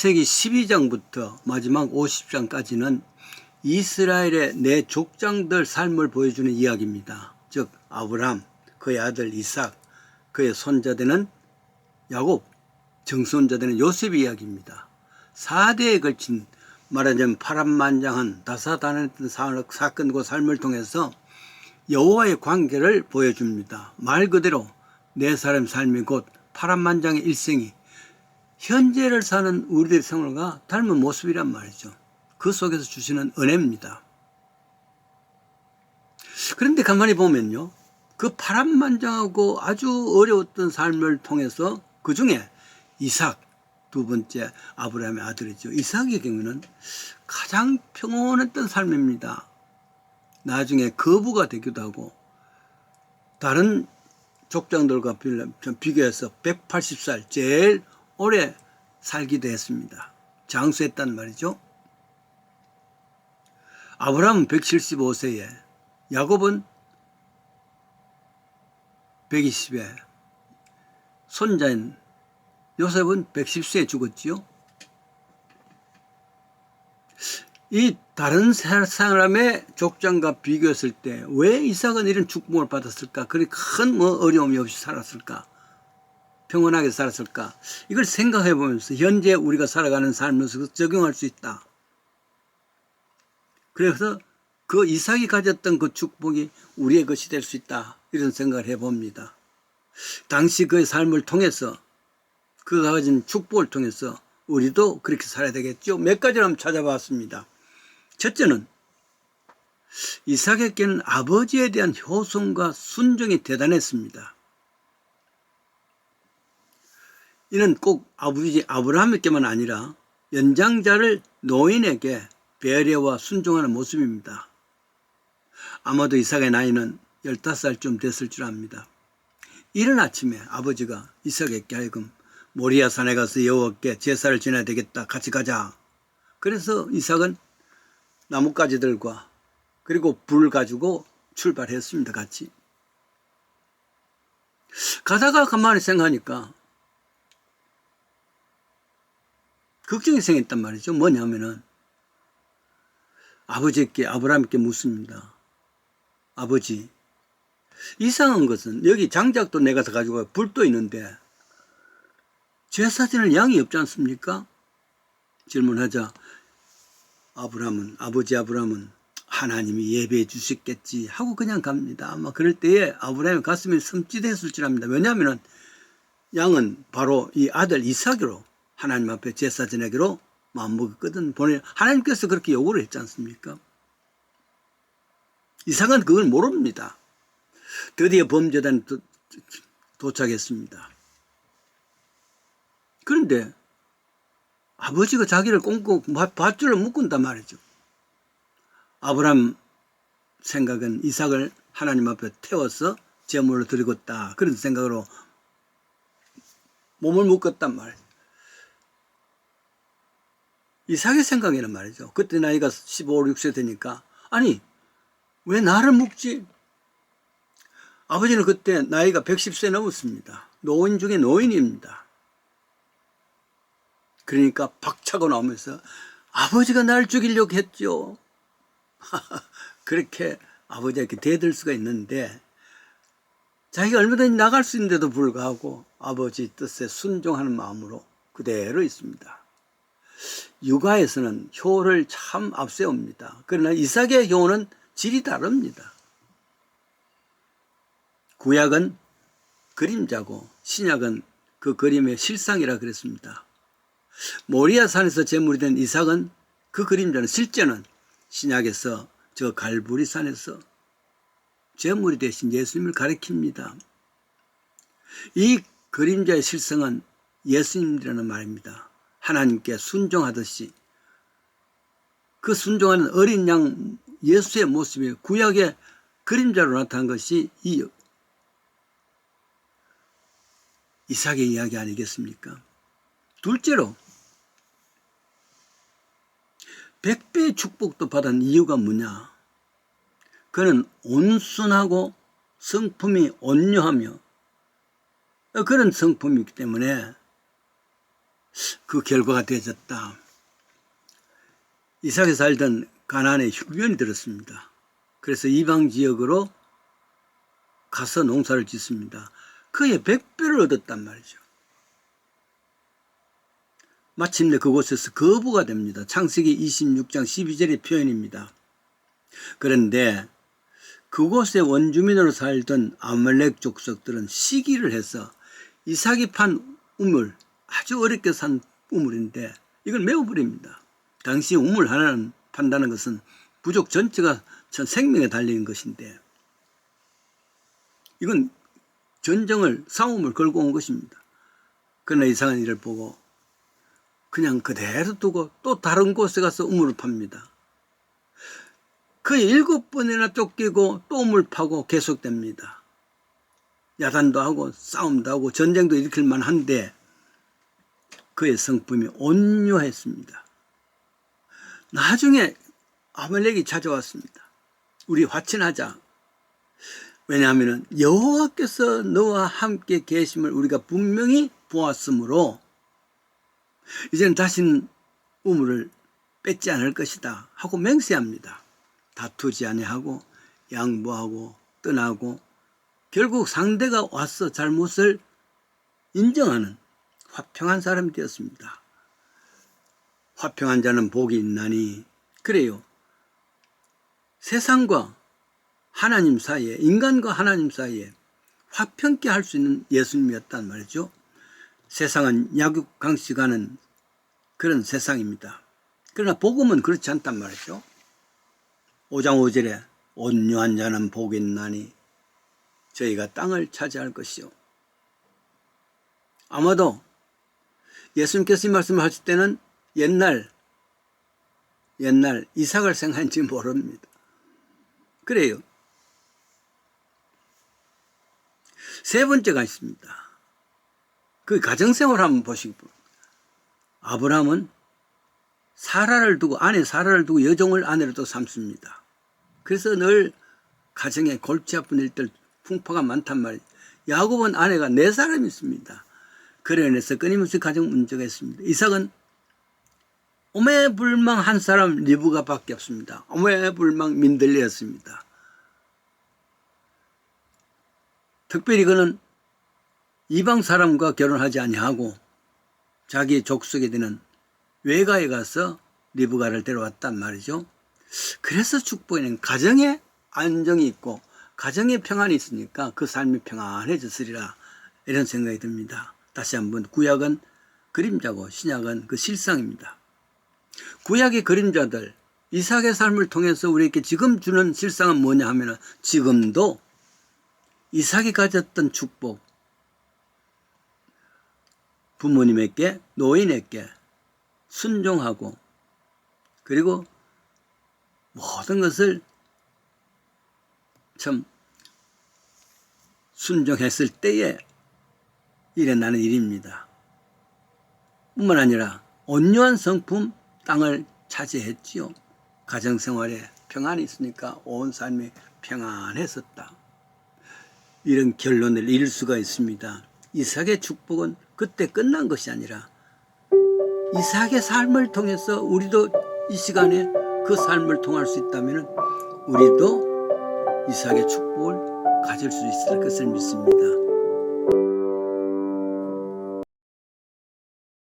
창세기 12장부터 마지막 50장까지는 이스라엘의 네 족장들 삶을 보여주는 이야기입니다. 즉 아브람, 그의 아들 이삭, 그의 손자 되는 야곱, 정손자 되는 요셉의 이야기입니다. 4대에 걸친 말하자면 파란만장한 다사다난했던 사건과 삶을 통해서 여호와의 관계를 보여줍니다. 말 그대로 네 사람 삶이 곧 파란만장의 일생이 현재를 사는 우리들의 생활과 닮은 모습이란 말이죠. 그 속에서 주시는 은혜입니다. 그런데 가만히 보면요, 그 파란만장하고 아주 어려웠던 삶을 통해서 그 중에 이삭, 두 번째 아브라함의 아들이죠. 이삭의 경우는 가장 평온했던 삶입니다. 나중에 거부가 되기도 하고 다른 족장들과 비교해서 180살 제일 오래 살기도 했습니다. 장수했단 말이죠. 아브라함은 175세에, 야곱은 120에, 손자인 요셉은 110세에 죽었지요. 이 다른 사람의 족장과 비교했을 때 왜 이삭은 이런 축복을 받았을까? 그리 큰 어려움이 없이 살았을까? 평온하게 살았을까? 이걸 생각해 보면서 현재 우리가 살아가는 삶에서 적용할 수 있다. 그래서 그 이삭이 가졌던 그 축복이 우리의 것이 될 수 있다. 이런 생각을 해봅니다. 당시 그의 삶을 통해서 그가 가진 축복을 통해서 우리도 그렇게 살아야 되겠죠. 몇 가지를 한번 찾아봤습니다. 첫째는 이삭에게는 아버지에 대한 효성과 순종이 대단했습니다. 이는 꼭 아버지 아브라함에게만 아니라 연장자를 노인에게 배려와 순종하는 모습입니다. 아마도 이삭의 나이는 15살쯤 됐을 줄 압니다. 이른 아침에 아버지가 이삭에게 하여금 모리아 산에 가서 여호와께 제사를 지내야 되겠다. 같이 가자. 그래서 이삭은 나뭇가지들과 그리고 불 가지고 출발했습니다. 같이. 가다가 가만히 생각하니까 걱정이 생겼단 말이죠. 뭐냐면은 아버지께 아브라함께 묻습니다. 아버지, 이상한 것은 여기 장작도 내가 다 가지고 불도 있는데 제사 지낼 양이 없지 않습니까? 질문하자 아버지 아브라함은 하나님이 예배해 주셨겠지 하고 그냥 갑니다. 아마 그럴 때에 아브라함의 가슴이 섬찟했을 줄 압니다. 왜냐하면 양은 바로 이 아들 이삭으로 하나님 앞에 제사 지내기로 마음먹었거든. 하나님께서 그렇게 요구를 했지 않습니까? 이삭은 그걸 모릅니다. 드디어 범죄단에 도착했습니다. 그런데 아버지가 자기를 꽁꽁 밧줄로 묶은단 말이죠. 아브라함 생각은 이삭을 하나님 앞에 태워서 제물로 드리겠다. 그런 생각으로 몸을 묶었단 말이에요. 이삭의 생각에는 말이죠. 그때 나이가 15, 16세 되니까 아니 왜 나를 묶지? 아버지는 그때 나이가 110세 넘었습니다. 노인 중에 노인입니다. 그러니까 박차고 나오면서 아버지가 날 죽이려고 했죠. 그렇게 아버지에게 대들 수가 있는데 자기가 얼마든지 나갈 수 있는데도 불구하고 아버지 뜻에 순종하는 마음으로 그대로 있습니다. 육아에서는 효를 참 앞세웁니다. 그러나 이삭의 효는 질이 다릅니다. 구약은 그림자고 신약은 그 그림의 실상이라 그랬습니다. 모리아 산에서 제물이 된 이삭은 그 그림자는 실제는 신약에서 저 갈보리 산에서 제물이 되신 예수님을 가리킵니다. 이 그림자의 실상은 예수님이라는 말입니다. 하나님께 순종하듯이 그 순종하는 어린 양 예수의 모습이 구약의 그림자로 나타난 것이 이 이삭의 이야기 아니겠습니까? 둘째로 100배의 축복도 받은 이유가 뭐냐? 그는 온순하고 성품이 온유하며 그런 성품이기 때문에 그 결과가 되어졌다. 이삭이 살던 가나안에 흉년이 들었습니다. 그래서 이방 지역으로 가서 농사를 짓습니다. 그의 100배를 얻었단 말이죠. 마침내 그곳에서 거부가 됩니다. 창세기 26장 12절의 표현입니다. 그런데 그곳의 원주민으로 살던 아말렉 족속들은 시기를 해서 이삭이 판 우물, 아주 어렵게 산 우물인데 이걸 메워버립니다. 당시 우물 하나는 판다는 것은 부족 전체가 전 생명에 달리는 것인데 이건 전쟁을 싸움을 걸고 온 것입니다. 그러나 이삭은 이를 보고 그냥 그대로 두고 또 다른 곳에 가서 우물을 팝니다. 그의 7번이나 쫓기고 또 우물 파고 계속됩니다. 야단도 하고 싸움도 하고 전쟁도 일으킬 만한데 그의 성품이 온유했습니다. 나중에 아말렉이 찾아왔습니다. 우리 화친하자. 왜냐하면 여호와께서 너와 함께 계심을 우리가 분명히 보았으므로 이제는 다시는 우물을 뺏지 않을 것이다 하고 맹세합니다. 다투지 아니하고 양보하고 떠나고 결국 상대가 와서 잘못을 인정하는 화평한 사람이 되었습니다. 화평한 자는 복이 있나니. 그래요. 세상과 하나님 사이에, 인간과 하나님 사이에 화평케 할 수 있는 예수님이었단 말이죠. 세상은 약육강식하는 그런 세상입니다. 그러나 복음은 그렇지 않단 말이죠. 5장 5절에 온유한 자는 복이 있나니 저희가 땅을 차지할 것이요. 아마도 예수님께서 이 말씀을 하실 때는 옛날 이삭을 생각한지 모릅니다. 그래요. 세 번째가 있습니다. 그 가정생활 한번 보시기 바랍니다. 아브라함은 아내 사라를 두고 여종을 아내로 또 삼습니다. 그래서 늘 가정에 골치 아픈 일들 풍파가 많단 말이에요. 야곱은 아내가 4사람이 있습니다. 그래 인해서 끊임없이 가정 문제가 있습니다. 이삭은 오매불망 한 사람 리브가밖에 없습니다. 오매불망 민들레였습니다. 특별히 그는 이방 사람과 결혼하지 아니하고 자기 족속에 되는 외가에 가서 리브가를 데려왔단 말이죠. 그래서 축복에는 가정에 안정이 있고 가정에 평안이 있으니까 그 삶이 평안해졌으리라 이런 생각이 듭니다. 다시 한번 구약은 그림자고 신약은 그 실상입니다. 구약의 그림자들 이삭의 삶을 통해서 우리에게 지금 주는 실상은 뭐냐 하면 지금도 이삭이 가졌던 축복, 부모님에게 노인에게 순종하고 그리고 모든 것을 참 순종했을 때에 일어나는 일입니다. 뿐만 아니라 온유한 성품 땅을 차지했지요. 가정생활에 평안이 있으니까 온 삶이 평안했었다. 이런 결론을 이룰 수가 있습니다. 이삭의 축복은 그때 끝난 것이 아니라 이삭의 삶을 통해서 우리도 이 시간에 그 삶을 통할 수 있다면 우리도 이삭의 축복을 가질 수 있을 것을 믿습니다.